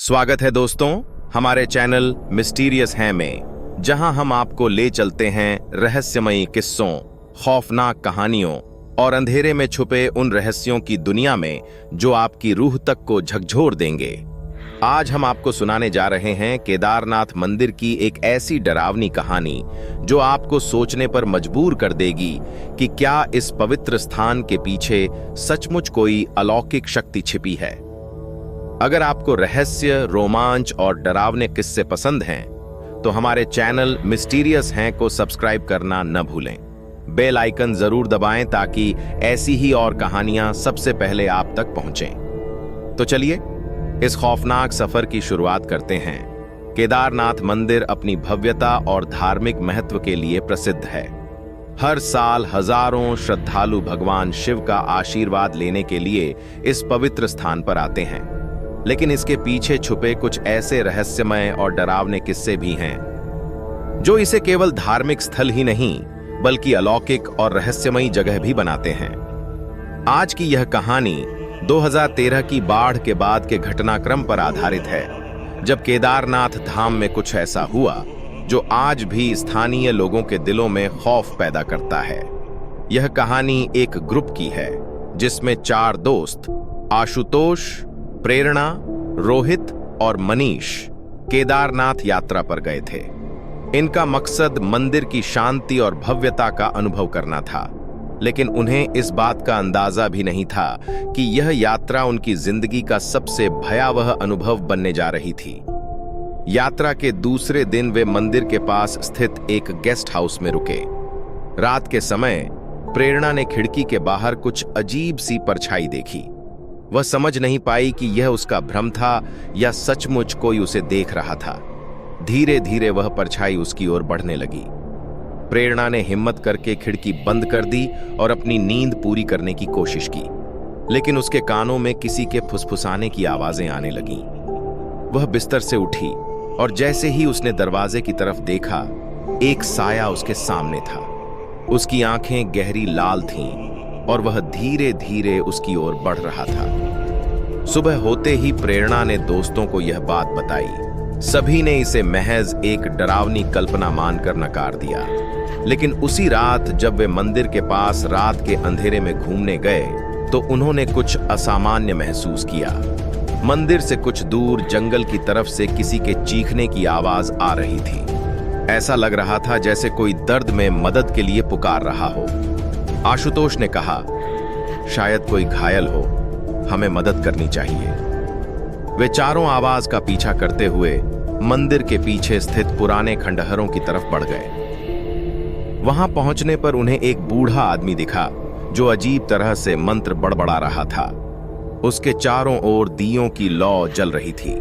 स्वागत है दोस्तों हमारे चैनल मिस्टीरियस है में, जहां हम आपको ले चलते हैं रहस्यमयी किस्सों, खौफनाक कहानियों और अंधेरे में छुपे उन रहस्यों की दुनिया में जो आपकी रूह तक को झकझोर देंगे। आज हम आपको सुनाने जा रहे हैं केदारनाथ मंदिर की एक ऐसी डरावनी कहानी जो आपको सोचने पर मजबूर कर देगी कि क्या इस पवित्र स्थान के पीछे सचमुच कोई अलौकिक शक्ति छिपी है। अगर आपको रहस्य, रोमांच और डरावने किस्से पसंद हैं, तो हमारे चैनल मिस्टीरियस हैं को सब्सक्राइब करना न भूलें। बेल आइकन जरूर दबाएं ताकि ऐसी ही और कहानियां सबसे पहले आप तक पहुंचें। तो चलिए इस खौफनाक सफर की शुरुआत करते हैं। केदारनाथ मंदिर अपनी भव्यता और धार्मिक महत्व के लिए प्रसिद्ध है। हर साल हजारों श्रद्धालु भगवान शिव का आशीर्वाद लेने के लिए इस पवित्र स्थान पर आते हैं, लेकिन इसके पीछे छुपे कुछ ऐसे रहस्यमय और डरावने किस्से भी हैं जो इसे केवल धार्मिक स्थल ही नहीं बल्कि अलौकिक और रहस्यमयी जगह भी बनाते हैं। आज की यह कहानी 2013 की बाढ़ के बाद के घटनाक्रम पर आधारित है, जब केदारनाथ धाम में कुछ ऐसा हुआ जो आज भी स्थानीय लोगों के दिलों में खौफ पैदा करता है। यह कहानी एक ग्रुप की है जिसमें 4 दोस्त आशुतोष, प्रेरणा, रोहित और मनीष केदारनाथ यात्रा पर गए थे। इनका मकसद मंदिर की शांति और भव्यता का अनुभव करना था, लेकिन उन्हें इस बात का अंदाजा भी नहीं था कि यह यात्रा उनकी जिंदगी का सबसे भयावह अनुभव बनने जा रही थी। यात्रा के दूसरे दिन वे मंदिर के पास स्थित एक गेस्ट हाउस में रुके। रात के समय प्रेरणा ने खिड़की के बाहर कुछ अजीब सी परछाई देखी। वह समझ नहीं पाई कि यह उसका भ्रम था या सचमुच कोई उसे देख रहा था। धीरे धीरे वह परछाई उसकी ओर बढ़ने लगी। प्रेरणा ने हिम्मत करके खिड़की बंद कर दी और अपनी नींद पूरी करने की कोशिश की, लेकिन उसके कानों में किसी के फुसफुसाने की आवाजें आने लगीं। वह बिस्तर से उठी और जैसे ही उसने दरवाजे की तरफ देखा, एक साया उसके सामने था। उसकी आंखें गहरी लाल थीं और वह धीरे धीरे उसकी ओर बढ़ रहा था। सुबह होते ही प्रेरणा ने दोस्तों को यह बात बताई। सभी ने इसे महज एक डरावनी कल्पना मानकर नकार दिया, लेकिन उसी रात जब वे मंदिर के पास रात के अंधेरे में घूमने गए तो उन्होंने कुछ असामान्य महसूस किया। मंदिर से कुछ दूर जंगल की तरफ से किसी के चीखने की आवाज आ रही थी। ऐसा लग रहा था जैसे कोई दर्द में मदद के लिए पुकार रहा हो। आशुतोष ने कहा, शायद कोई घायल हो, हमें मदद करनी चाहिए। वे चारों आवाज का पीछा करते हुए मंदिर के पीछे स्थित पुराने खंडहरों की तरफ बढ़ गए। वहां पहुंचने पर उन्हें एक बूढ़ा आदमी दिखा जो अजीब तरह से मंत्र बड़बड़ा रहा था। उसके चारों ओर दियों की लौ जल रही थी।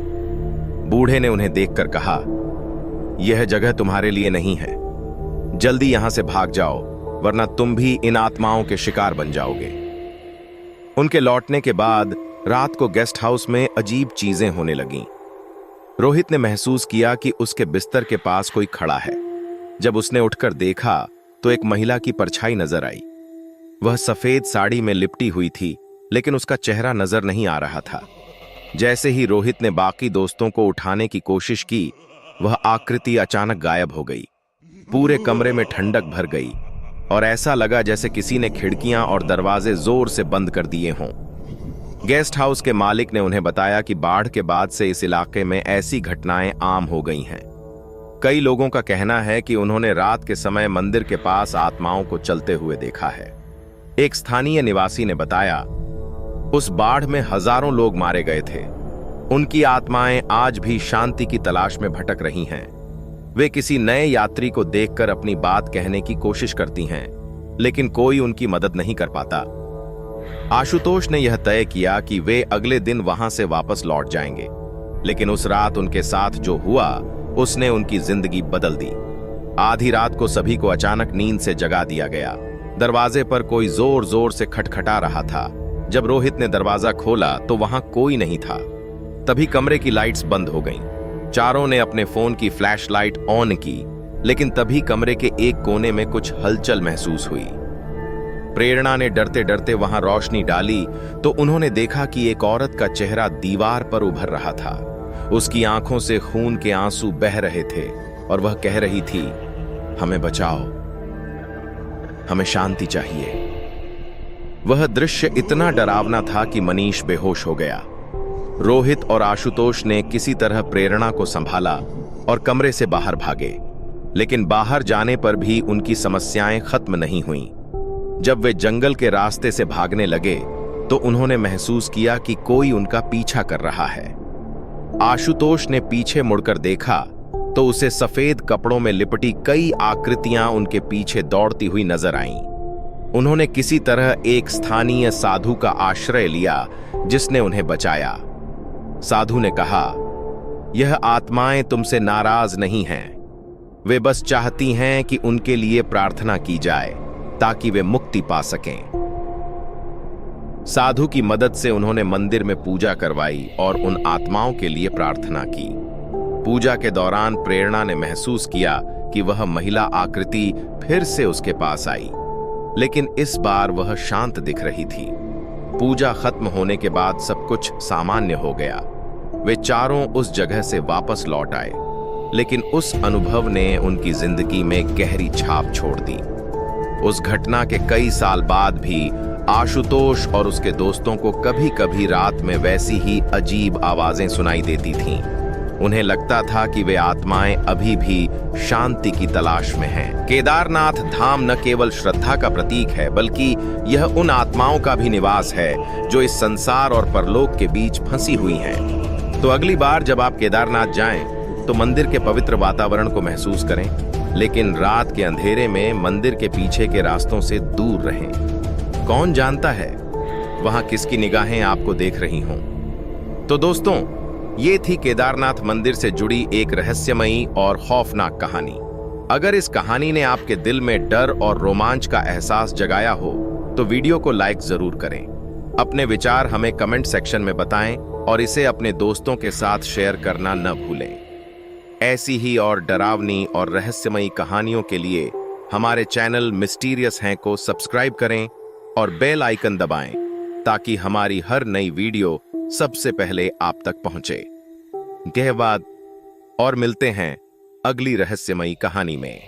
बूढ़े ने उन्हें देखकर कहा, यह जगह तुम्हारे लिए नहीं है, जल्दी यहां से भाग जाओ, वरना तुम भी इन आत्माओं के शिकार बन जाओगे। उनके लौटने के बाद रात को गेस्ट हाउस में अजीब चीजें होने लगीं। रोहित ने महसूस किया कि उसके बिस्तर के पास कोई खड़ा है। जब उसने उठकर देखा तो एक महिला की परछाई नजर आई। वह सफेद साड़ी में लिपटी हुई थी, लेकिन उसका चेहरा नजर नहीं आ रहा था। जैसे ही रोहित ने बाकी दोस्तों को उठाने की कोशिश की, वह आकृति अचानक गायब हो गई। पूरे कमरे में ठंडक भर गई और ऐसा लगा जैसे किसी ने खिड़कियां और दरवाजे जोर से बंद कर दिए हों। गेस्ट हाउस के मालिक ने उन्हें बताया कि बाढ़ के बाद से इस इलाके में ऐसी घटनाएं आम हो गई हैं। कई लोगों का कहना है कि उन्होंने रात के समय मंदिर के पास आत्माओं को चलते हुए देखा है। एक स्थानीय निवासी ने बताया, उस बाढ़ में हजारों लोग मारे गए थे। उनकी आत्माएं आज भी शांति की तलाश में भटक रही हैं। वे किसी नए यात्री को देखकर अपनी बात कहने की कोशिश करती हैं, लेकिन कोई उनकी मदद नहीं कर पाता। आशुतोष ने यह तय किया कि वे अगले दिन वहां से वापस लौट जाएंगे, लेकिन उस रात उनके साथ जो हुआ उसने उनकी जिंदगी बदल दी। आधी रात को सभी को अचानक नींद से जगा दिया गया। दरवाजे पर कोई जोर जोर से खटखटा रहा था। जब रोहित ने दरवाजा खोला तो वहां कोई नहीं था। तभी कमरे की लाइट्स बंद हो गईं। चारों ने अपने फोन की फ्लैशलाइट ऑन की, लेकिन तभी कमरे के एक कोने में कुछ हलचल महसूस हुई। प्रेरणा ने डरते डरते वहां रोशनी डाली तो उन्होंने देखा कि एक औरत का चेहरा दीवार पर उभर रहा था। उसकी आंखों से खून के आंसू बह रहे थे और वह कह रही थी, हमें बचाओ, हमें शांति चाहिए। वह दृश्य इतना डरावना था कि मनीष बेहोश हो गया। रोहित और आशुतोष ने किसी तरह प्रेरणा को संभाला और कमरे से बाहर भागे, लेकिन बाहर जाने पर भी उनकी समस्याएं खत्म नहीं हुईं। जब वे जंगल के रास्ते से भागने लगे तो उन्होंने महसूस किया कि कोई उनका पीछा कर रहा है। आशुतोष ने पीछे मुड़कर देखा तो उसे सफेद कपड़ों में लिपटी कई आकृतियां उनके पीछे दौड़ती हुई नजर आईं। उन्होंने किसी तरह एक स्थानीय साधु का आश्रय लिया, जिसने उन्हें बचाया। साधु ने कहा, यह आत्माएं तुमसे नाराज नहीं हैं, वे बस चाहती हैं कि उनके लिए प्रार्थना की जाए ताकि वे मुक्ति पा सकें। साधु की मदद से उन्होंने मंदिर में पूजा करवाई और उन आत्माओं के लिए प्रार्थना की। पूजा के दौरान प्रेरणा ने महसूस किया कि वह महिला आकृति फिर से उसके पास आई, लेकिन इस बार वह शांत दिख रही थी। पूजा खत्म होने के बाद सब कुछ सामान्य हो गया। वे चारों उस जगह से वापस लौट आए, लेकिन उस अनुभव ने उनकी जिंदगी में गहरी छाप छोड़ दी। उस घटना के कई साल बाद भी आशुतोष और उसके दोस्तों को कभी-कभी रात में वैसी ही अजीब आवाजें सुनाई देती थीं। उन्हें लगता था कि वे आत्माएं अभी भी शांति की तलाश में हैं। केदारनाथ धाम न केवल श्रद्धा का प्रतीक है, बल्कि यह उन आत्माओं का भी निवास है जो इस संसार और परलोक के बीच फंसी हुई हैं। तो अगली बार जब आप केदारनाथ जाएं, तो मंदिर के पवित्र वातावरण को महसूस करें, लेकिन रात के अंधेरे में मंदिर के पीछे के रास्तों से दूर रहें। कौन जानता है वहां किसकी निगाहें आपको देख रही हों। तो दोस्तों, ये थी केदारनाथ मंदिर से जुड़ी एक रहस्यमयी और खौफनाक कहानी। अगर इस कहानी ने आपके दिल में डर और रोमांच का एहसास जगाया हो तो वीडियो को लाइक जरूर करें। अपने विचार हमें कमेंट सेक्शन में बताएं और इसे अपने दोस्तों के साथ शेयर करना न भूलें। ऐसी ही और डरावनी और रहस्यमयी कहानियों के लिए हमारे चैनल मिस्टीरियस हैं को सब्सक्राइब करें और बेल आइकन दबाएं ताकि हमारी हर नई वीडियो सबसे पहले आप तक पहुंचे। धन्यवाद और मिलते हैं अगली रहस्यमयी कहानी में।